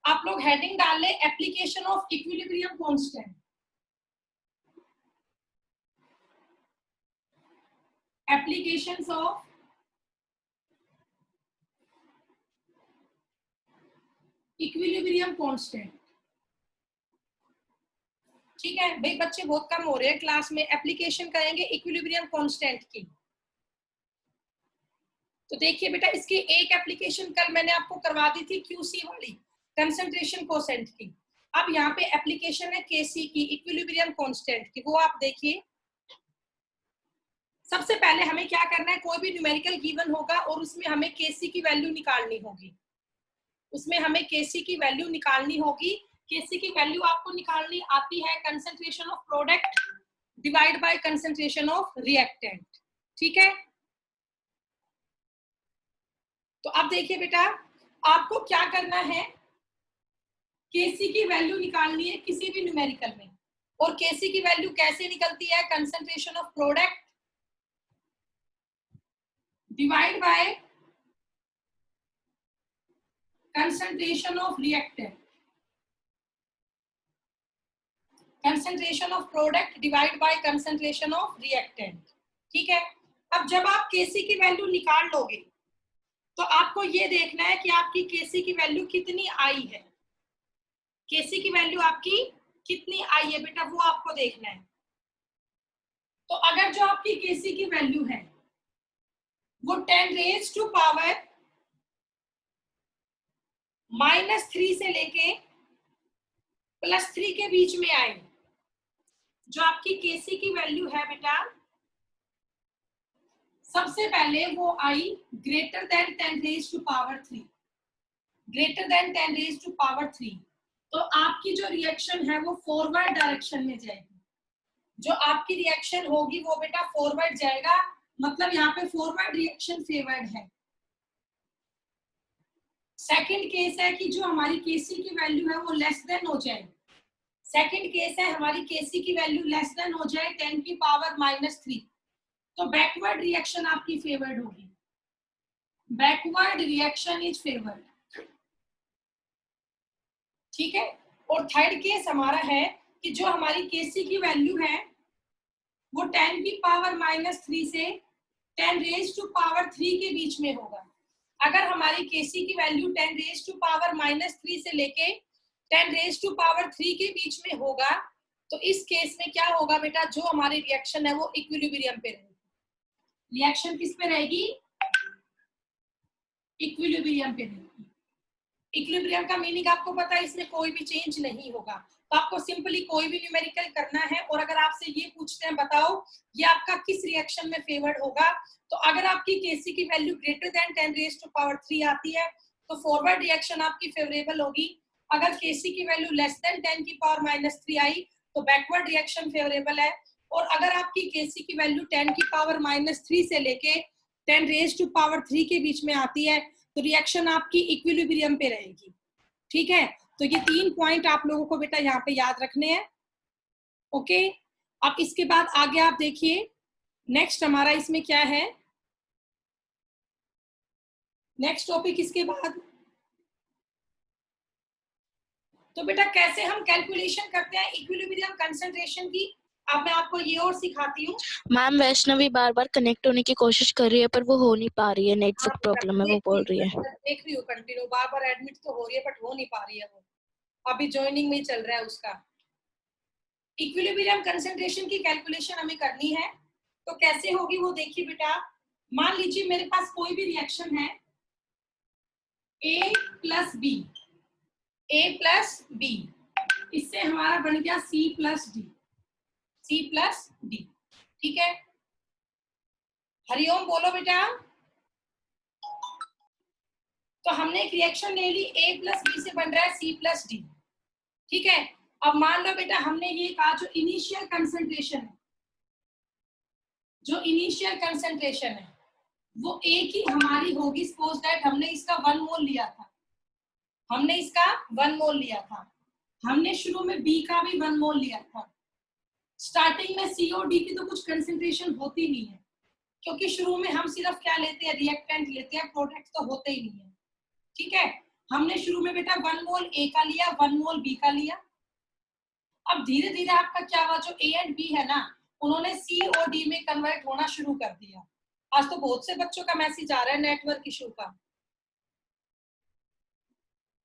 आप लोग हेडिंग डाल ले application of equilibrium constant. Applications of equilibrium constant. ठीक है भाई, बच्चे बहुत कम हो रहे हैं क्लास में, एप्लीकेशन करेंगे इक्विलिब्रियम कांस्टेंट की। तो देखिए बेटा, इसकी एक एप्लीकेशन कल मैंने आपको करवा दी थी क्यूसी वाली, कंसंट्रेशन कोसेंट की। अब यहाँ पे एप्लीकेशन है केसी की, इक्विलिब्रियम कांस्टेंट की, वो आप देखिए। सबसे पहले हमें क्या करना है, कोई भी न्यूमेरिकल गिवन होगा और उसमें हमें केसी की वैल्यू निकालनी होगी। उसमें हमें केसी की वैल्यू निकालनी होगी। केसी की वैल्यू आपको निकालनी आती है concentration of product divide by concentration of reactant. ठीक है, तो अब देखिए बेटा, आपको क्या करना है, केसी की वैल्यू निकालनी है किसी भी न्यूमेरिकल में। और केसी की वैल्यू कैसे निकलती है, concentration of product divide by concentration of reactant. Concentration of product divide by concentration of reactant. ठीक है, अब जब आप केसी की वैल्यू निकाल लोगे तो आपको ये देखना है कि आपकी केसी की वैल्यू कितनी आई है। केसी की वैल्यू आपकी कितनी आई है बेटा, वो आपको देखना है। तो अगर जो आपकी केसी की वैल्यू है वो 10 रेज टू पावर -3 से लेके +3 के बीच में आए, जो आपकी केसी की वैल्यू है बेटा, सबसे पहले वो आई greater than 10 raise to power 3, greater than 10 raise to power 3। तो आपकी जो रिएक्शन है वो फॉरवर्ड डायरेक्शन में जाएगी। जो आपकी रिएक्शन होगी वो बेटा फॉरवर्ड जाएगा, मतलब यहाँ पे फॉरवर्ड रिएक्शन फेवर्ड है। सेकंड केस है कि जो हमारी केसी की वैल्यू है वो लेस देन हो जाए। सेकंड केस है हमारी केसी की वैल्यू लेस देन हो जाए 10 की पावर -3, तो बैकवर्ड रिएक्शन आपकी फेवर्ड होगी। Backward reaction is favoured. ठीक है, और थर्ड केस हमारा है कि जो हमारी केसी की वैल्यू है वो 10 की पावर -3 से 10 रेज टू पावर 3 के बीच में होगा। अगर हमारी केसी की वैल्यू 10 रेज टू पावर -3 से लेके 10 रेज टू पावर 3 के बीच में होगा, तो इस केस में क्या होगा बेटा, जो हमारी रिएक्शन है वो इक्विलिब्रियम पे रहेगी। रिएक्शन किस पे रहेगी, इक्विलिब्रियम पे रहेगी। इक्विलिब्रियम का मीनिंग आपको पता है, इसमें कोई भी चेंज नहीं होगा। तो आपको सिंपली कोई भी न्यूमेरिकल करना है और अगर आपसे ये पूछते हैं बताओ ये आपका किस रिएक्शन में फेवर्ड होगा, तो अगर आपकी केसी की value greater than 10 raise to power 3 आती है तो फॉरवर्ड रिएक्शन आपकी फेवरेबल होगी। अगर केसी की वैल्यू लेस देन 10 की पावर -3 आई तो बैकवर्ड रिएक्शन फेवरेबल है। और अगर आपकी केसी की वैल्यू 10 की पावर -3 से लेके 10 रेज टू पावर 3 के बीच में आती है तो रिएक्शन आपकी इक्विलिब्रियम पे रहेगी। ठीक है, तो ये 3 पॉइंट आप लोगों को बेटा यहाँ पे याद रखने हैं। ओके, अब इसके बाद आगे आप देखिए नेक्स्ट हमारा इसमें क्या है, नेक्स्ट टॉपिक इसके बाद। तो बेटा कैसे हम कैलकुलेशन करते हैं इक्विलिब्रियम कंसंट्रेशन की, अब मैं आपको ये और सिखाती हूँ। मैम वैष्णवी बार बार कनेक्ट होने की कोशिश कर रही है पर वो हो नहीं पा रही है, नेटवर्क प्रॉब्लम है वो बोल रही है। देख रही हूँ कंटिन्यू, बार बार एडमिट तो हो रही है बट हो नहीं पा रही है, वो अभी ज्वाइनिंग में चल रहा है उसका। इक्विलिब्रियम कंसंट्रेशन की कैलकुलेशन हमें करनी है, तो कैसे होगी वो देखिए बेटा। मान लीजिए मेरे पास कोई भी रिएक्शन है A + B, A + B, इससे हमारा बन गया C + D, C + D। ठीक है, हरिओम बोलो बेटा। तो हमने एक रिएक्शन ले ली, A + B से बन रहा है C + D। ठीक है, अब मान लो बेटा हमने ये कहा जो इनिशियल कंसंट्रेशन है, जो इनिशियल कंसंट्रेशन है वो एक ही हमारी होगी। सपोज दैट हमने इसका 1 मोल लिया था, हमने इसका 1 मोल लिया था, हमने शुरू में B का भी 1 मोल लिया था। स्टार्टिंग में C और D की तो कुछ कंसंट्रेशन होती नहीं है, क्योंकि शुरू में हम सिर्फ क्या लेते हैं, रिएक्टेंट लेते हैं, प्रोडक्ट तो होते ही नहीं है। ठीक है, हमने शुरू में बेटा 1 मोल ए का लिया, 1 मोल बी का लिया। अब धीरे धीरे आपका क्या हुआ, जो ए एंड बी है ना, उन्होंने सी और डी में कन्वर्ट होना शुरू कर दिया। आज तो बहुत से बच्चों का मैसेज आ रहा है नेटवर्क इशू का।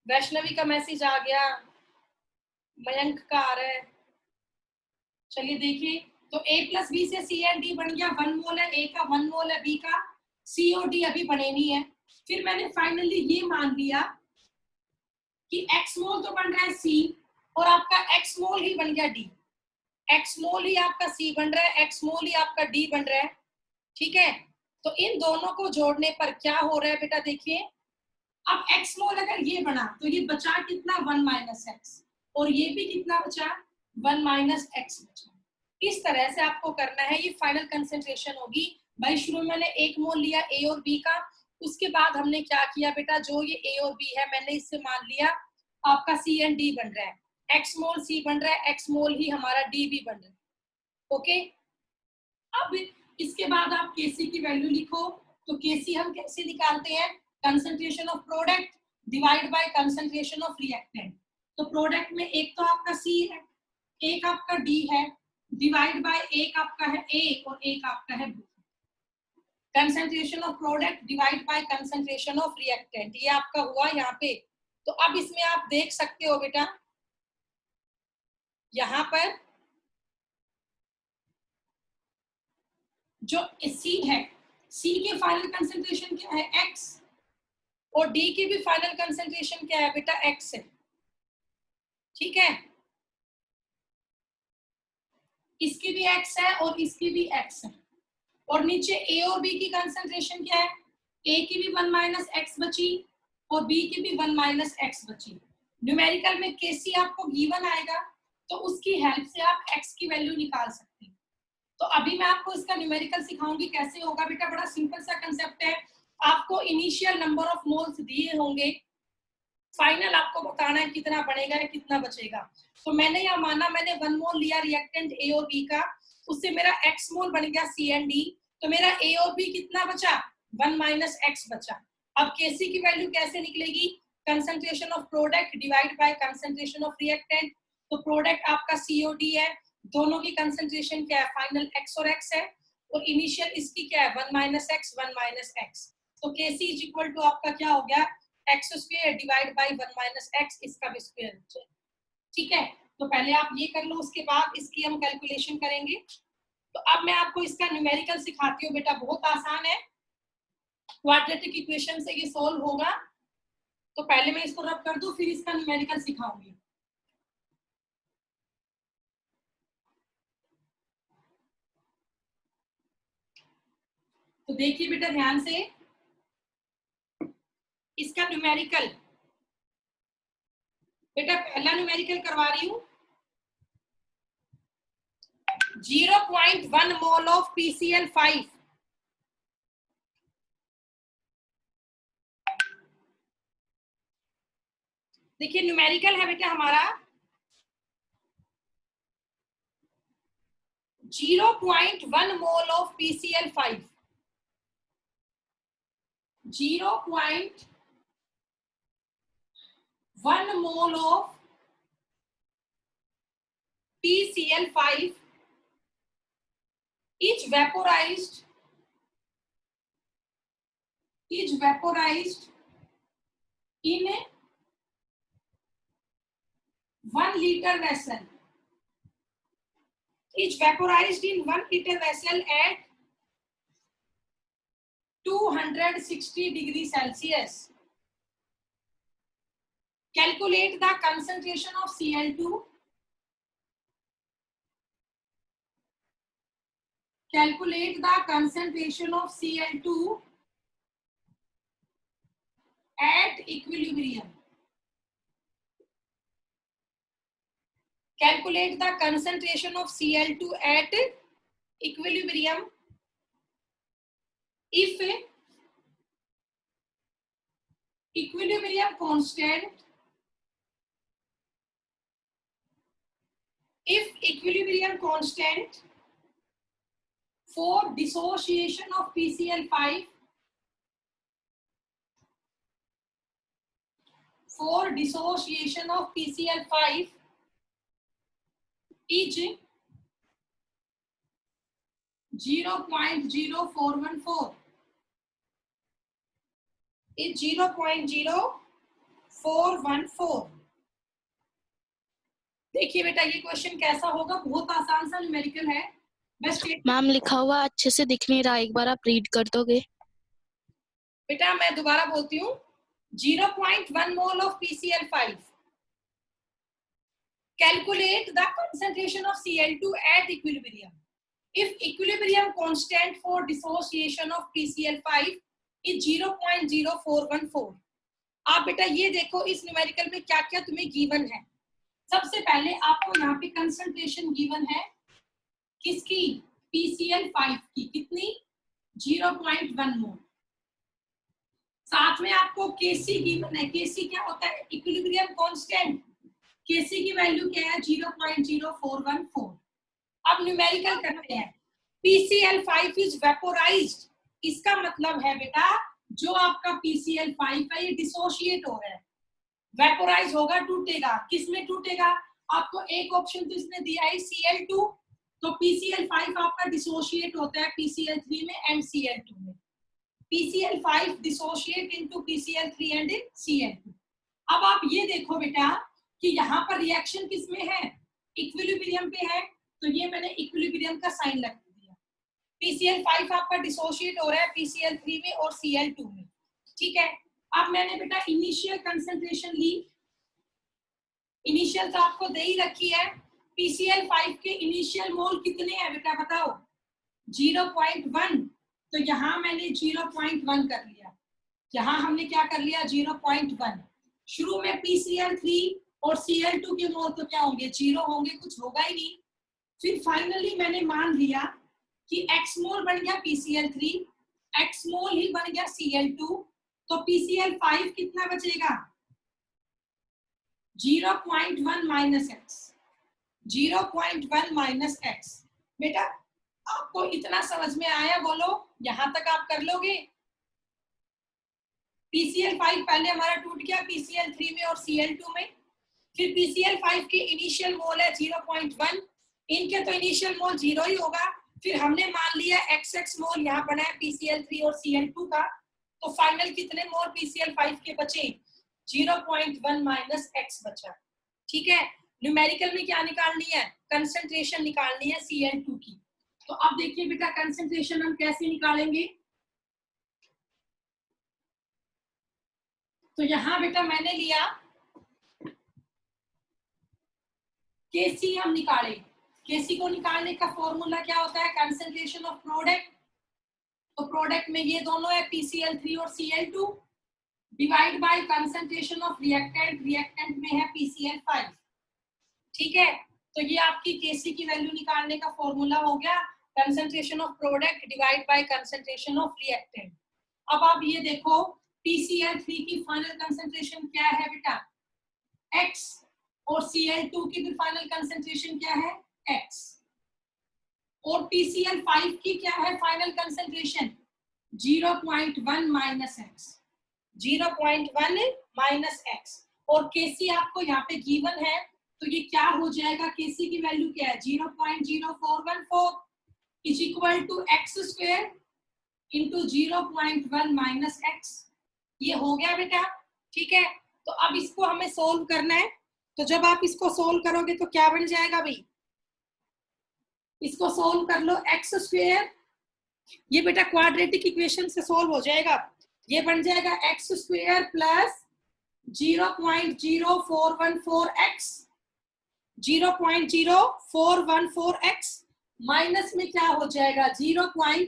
वैष्णवी का मैसेज आ गया, मयंक का आ रहा है। चलिए देखिए, तो a प्लस बी से सी एंड डी बन गया, 1 मोल है ए का, 1 मोल है बी का, सी और डी अभी बने नहीं है। फिर मैंने फाइनली ये मान लिया कि x मोल तो बन रहा है सी और आपका x मोल ही बन गया डी। x मोल ही आपका सी बन रहा है, x मोल ही आपका डी बन रहा है। ठीक है, तो इन दोनों को जोड़ने पर क्या हो रहा है बेटा, देखिए अब x मोल अगर ये बना तो ये बचा कितना, 1 माइनस एक्स, और ये भी कितना बचा, 1 माइनस एक्स बचा। इस तरह से आपको करना है, ये फाइनल कंसेंट्रेशन होगी। भाई शुरू में मैंने 1 मोल लिया ए और बी का, उसके बाद हमने क्या किया बेटा, जो ये ए और बी है मैंने इससे मान लिया आपका सी एंड डी बन रहा है, एक्स मोल सी बन रहा है, एक्स मोल ही हमारा डी भी बन रहा है। ओके, अब इसके बाद आप केसी की वैल्यू लिखो। तो केसी हम कैसे निकालते हैं, concentration of product divide by concentration of reactant. तो प्रोडक्ट में एक तो आपका सी है, एक आपका डी है, डिवाइड बाय एक आपका है ए और एक आपका है B. Concentration of product divide by concentration of reactant, ये आपका हुआ यहाँ पे। तो अब इसमें आप देख सकते हो बेटा, यहाँ पर जो सी है, सी के फाइनल कंसंट्रेशन क्या है, एक्स, और डी की भी फाइनल कंसंट्रेशन क्या है बेटा, एक्स है। ठीक है, इसकी भी एक्स है और इसकी भी एक्स है, और नीचे ए और बी की कंसंट्रेशन क्या है, ए की भी 1 माइनस एक्स बची और बी की भी 1 माइनस एक्स बची। न्यूमेरिकल में केसी आपको गिवन आएगा, तो उसकी हेल्प से आप एक्स की वैल्यू निकाल सकते हैं। तो अभी मैं आपको इसका न्यूमेरिकल सिखाऊंगी कैसे होगा बेटा, बड़ा सिंपल सा कंसेप्ट है। आपको इनिशियल नंबर ऑफ मोल्स दिए होंगे, फाइनल आपको बताना है कितना बनेगा या कितना बचेगा। तो मैंने यह माना, मैंने 1 मोल लिया रिएक्टेंट ए और बी का, उससे मेरा x मोल बन गया सी एंड डी, तो मेरा ए और बी कितना बचा, 1 माइनस एक्स बचा। अब केसी की वैल्यू कैसे निकलेगी, concentration of product divide by concentration of reactant. तो प्रोडक्ट आपका सी और डी है, दोनों की कंसंट्रेशन क्या है, फाइनल x और x है, और इनिशियल इसकी क्या है, 1 माइनस एक्स 1 माइनस एक्स। तो केसी इज इक्वल टू आपका क्या हो गया, x square divide by 1 minus x, इसका भी स्क्वायर। ठीक है, तो पहले आप ये कर लो, उसके बाद इसकी हम कैलकुलेशन करेंगे। तो अब मैं आपको इसका न्यूमेरिकल सिखाती हूँ बेटा, बहुत आसान है, क्वाड्रेटिक इक्वेशन से ये सोल्व होगा। तो पहले मैं इसको रब कर दूं, फिर इसका न्यूमेरिकल सिखाऊंगी। तो देखिए बेटा ध्यान से, इसका न्यूमेरिकल बेटा, पहला न्यूमेरिकल करवा रही हूँ, 0.1 मोल ऑफ PCl5 देखिए न्यूमेरिकल है बेटा हमारा 0.1 mole of PCl5, 0.1 mole of PCl5 is vaporized in 1 liter vessel, is vaporized in 1 liter vessel at 260 degrees Celsius. Calculate the concentration of Cl2. Calculate the concentration of Cl2 at equilibrium. Calculate the concentration of Cl2 at equilibrium if equilibrium constant, for dissociation of PCl5 for dissociation of PCl5 is 0.0414 is 0.0414। देखिए बेटा ये question कैसा होगा, बहुत आसान सा numerical है। बस मैम लिखा हुआ अच्छे से दिख नहीं रहा, एक बार आप रीड कर दोगे? बेटा मैं दोबारा बोलती हूँ, 0.1 mole of PCl5, calculate the concentration of Cl2 at equilibrium. If equilibrium constant for dissociation of PCl5 is 0.0414। आप बेटा ये देखो इस न्यूमेरिकल में क्या क्या तुम्हें गिवन है। सबसे पहले आपको यहाँ पे कंसंट्रेशन गिवन है किसकी, PCl5 की, कितनी, 0.1 मोल। साथ में आपको Kc गिवन है। Kc क्या होता है, इक्विलिब्रियम कांस्टेंट। Kc की वैल्यू क्या है, 0.0414। अब न्यूमेरिकल करते हैं। PCl5 इज वेपोराइज्ड, इसका मतलब है बेटा जो आपका PCl5 है ये डिसोशिएट हो रहा है, वेपोराइज होगा, टूटेगा। किसमें टूटेगा, आपको एक ऑप्शन तो इसने दिया है Cl2, तो PCl5 आपका डिसोशिएट होता है PCl3 में एंड Cl2 में। PCl5 dissociate into PCl3 and Cl2। अब आप ये देखो बेटा कि यहाँ पर रिएक्शन किसमें है, इक्विलिब्रियम पे है, तो ये मैंने इक्विलिब्रियम का साइन लगा दिया। PCl5 आपका डिसोशिएट हो रहा है PCl3 में और Cl2 में, ठीक है। अब मैंने बेटा इनिशियल कंसंट्रेशन ली, इनिशियल तो आपको दे ही रखी है। PCl5 के इनिशियल मोल कितने हैं बेटा बताओ, 0.1, तो यहाँ मैंने 0.1 कर लिया, यहाँ हमने क्या कर लिया, 0.1। शुरू में PCl3 और Cl2 के मोल तो क्या होंगे, 0 होंगे, कुछ होगा ही नहीं। फिर फाइनली मैंने मान लिया कि x मोल बन गया PCl3, x मोल ही बन गया Cl2, तो PCl5 कितना बचेगा, 0.1 माइनस x, 0.1 माइनस x। बेटा आपको इतना समझ में आया, बोलो यहां तक आप कर लोगे। PCl5 पहले हमारा टूट गया PCl3 में और Cl2 में, फिर PCl5 के इनिशियल मोल है 0.1, इनके तो इनिशियल मोल 0 ही होगा। फिर हमने मान लिया XX मोल यहाँ बना है PCl3 और Cl2 का, तो फाइनल कितने मोल PCl5 के बचे, 0.1 माइनस x बचा, ठीक है। न्यूमेरिकल में क्या निकालनी है, कंसंट्रेशन निकालनी है Cl2 की। तो अब देखिए बेटा कंसंट्रेशन हम कैसे निकालेंगे। तो यहाँ बेटा मैंने लिया Kc, हम निकाले। Kc को निकालने का फॉर्मूला क्या होता है, कंसंट्रेशन ऑफ प्रोडक्ट, तो प्रोडक्ट में ये दोनों है PCl3 और Cl2, divide by concentration of reactant, reactant में है PCl5, ठीक है। तो ये आपकी Kc की वैल्यू निकालने का फॉर्मूला हो गया, concentration of product divide by concentration of reactant. अब आप ये देखो PCl3 की फाइनल कंसंट्रेशन क्या है बेटा, x, और Cl2 की भी फाइनल कंसंट्रेशन क्या है, x, और PCl5 की क्या है final concentration, 0.1 minus x, 0.1 minus x। और Kc आपको यहाँ पे गिवन है, तो ये क्या हो जाएगा, Kc की वैल्यू क्या है, 0.0414 is equal to x square into 0.1 minus x। ये हो गया बेटा, ठीक है। तो अब इसको हमें सोल्व करना है, तो जब आप इसको सोल्व करोगे तो क्या बन जाएगा भाई, इसको सोल्व कर लो, x स्क्वायर, ये बेटा क्वाड्रेटिक इक्वेशन से सोल्व हो जाएगा, ये बन जाएगा x square plus 0.0414x, 0.0414x minus में क्या हो जाएगा, 0.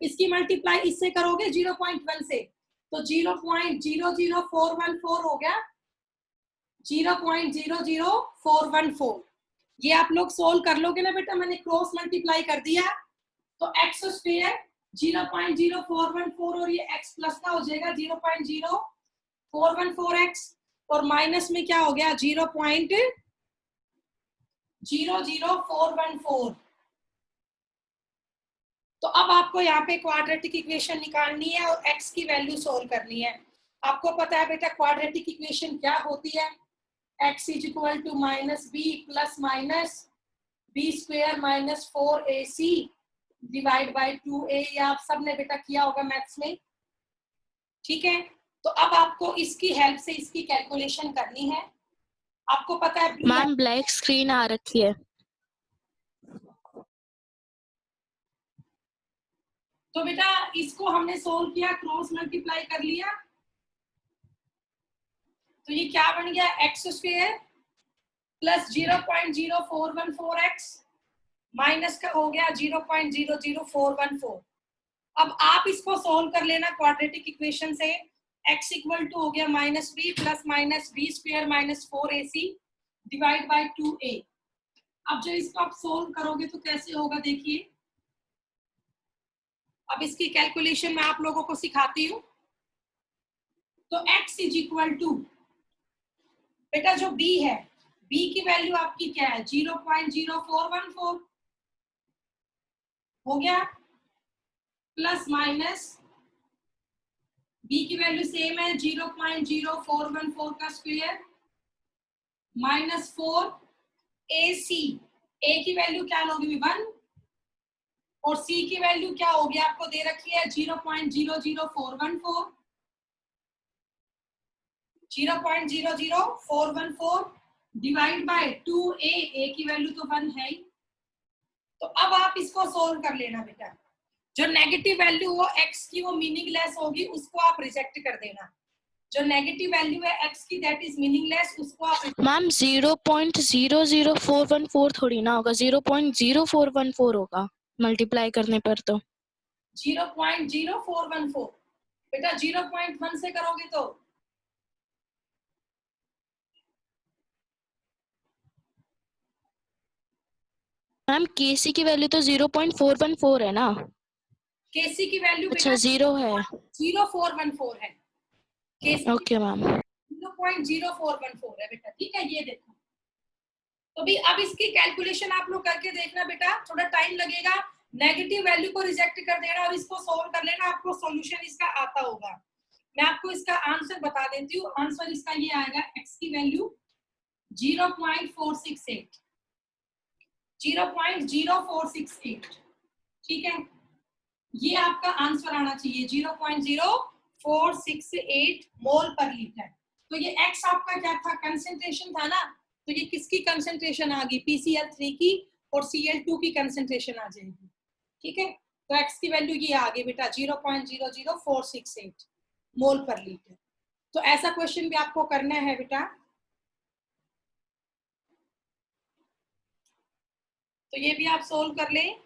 इसकी मल्टीप्लाई इससे करोगे 0.1 से, तो 0.00414 हो गया, 0.00414। ये आप लोग सोल्व कर लोगे ना बेटा, मैंने क्रॉस मल्टीप्लाई कर दिया, तो x स्क्वायर 0.0414 और ये x प्लस का हो जाएगा 0.0414x, और माइनस में क्या हो गया 0.00414। तो अब आपको यहाँ पे क्वाड्रेटिक इक्वेशन निकालनी है और x की वैल्यू सोल्व करनी है। आपको पता है बेटा क्वाड्रेटिक इक्वेशन क्या होती है, x is equal to minus B plus minus B square minus 4ac divide by 2a। ये आप सबने बेटा किया होगा मैथ्स में, ठीक है। तो अब आपको इसकी हेल्प से इसकी कैलकुलेशन करनी है। आपको पता है मैम ब्लैक स्क्रीन आ रखी है। तो बेटा इसको हमने सोल्व किया, क्रॉस मल्टीप्लाई कर लिया, तो ये क्या बन गया, x square plus 0.0414x minus का हो गया 0.00414। अब आप इसको सोल्व कर लेना क्वाड्रेटिक इक्वेशन से। x इक्वल टू हो गया minus B plus minus B square minus 4ac divide by 2a। अब जब इसको आप सोल्व करोगे तो कैसे होगा देखिए। अब इसकी कैलकुलेशन मैं आप लोगों को सिखाती हूँ। तो x इज इक्वल टू बेटा जो b है, b की वैल्यू आपकी क्या है 0.0414 हो गया, प्लस माइनस b की वैल्यू सेम है 0.0414 का स्क्वायर माइनस 4ac। a की वैल्यू क्या लोगी 1 और c की वैल्यू क्या होगी आपको दे रखी है 0.00414 0.00414 डिवाइड बाय 2a। a की वैल्यू तो 1 है ही। तो अब आप इसको सोल्व कर लेना बेटा। जो नेगेटिव वैल्यू हो x की वो मीनिंगलेस होगी, उसको आप रिजेक्ट कर देना। जो नेगेटिव वैल्यू है x की दैट इज मीनिंगलेस, उसको आप मैम 0.00414 थोड़ी ना होगा, 0.0414 होगा मल्टीप्लाई करने पर तो। 0.0414 बेटा 0.1 से करोगे तो मैम केसी की वैल्यू तो 0.414 है ना। केसी की वैल्यू अच्छा बेटा 0 है। 0.0414 है केसी। Okay ma'am. 0.0414 है बेटा, ठीक है। ये देखो तो भी अब इसकी कैलकुलेशन आप लोग करके देखना बेटा, थोड़ा टाइम लगेगा। नेगेटिव वैल्यू को रिजेक्ट कर देना और इसको सोल्व कर लेना, आपको सॉल्यूशन इसका आता होगा। मैं आपको इसका आंसर बता देती हूँ। आंसर इसका ये आएगा, x की वैल्यू 0.468 0.0468, ठीक है। ये आपका आंसर आना चाहिए 0.0468 मोल पर लीटर। तो ये x आपका क्या था, कंसेंट्रेशन था ना, तो ये किसकी कंसेंट्रेशन आ गई PCl3 की और Cl2 की कंसेंट्रेशन आ जाएगी, ठीक है। तो x की वैल्यू ये आ गई बेटा 0.00468 मोल पर लीटर। तो ऐसा क्वेश्चन भी आपको करना है बेटा। तो ये भी आप सोल्व कर लें।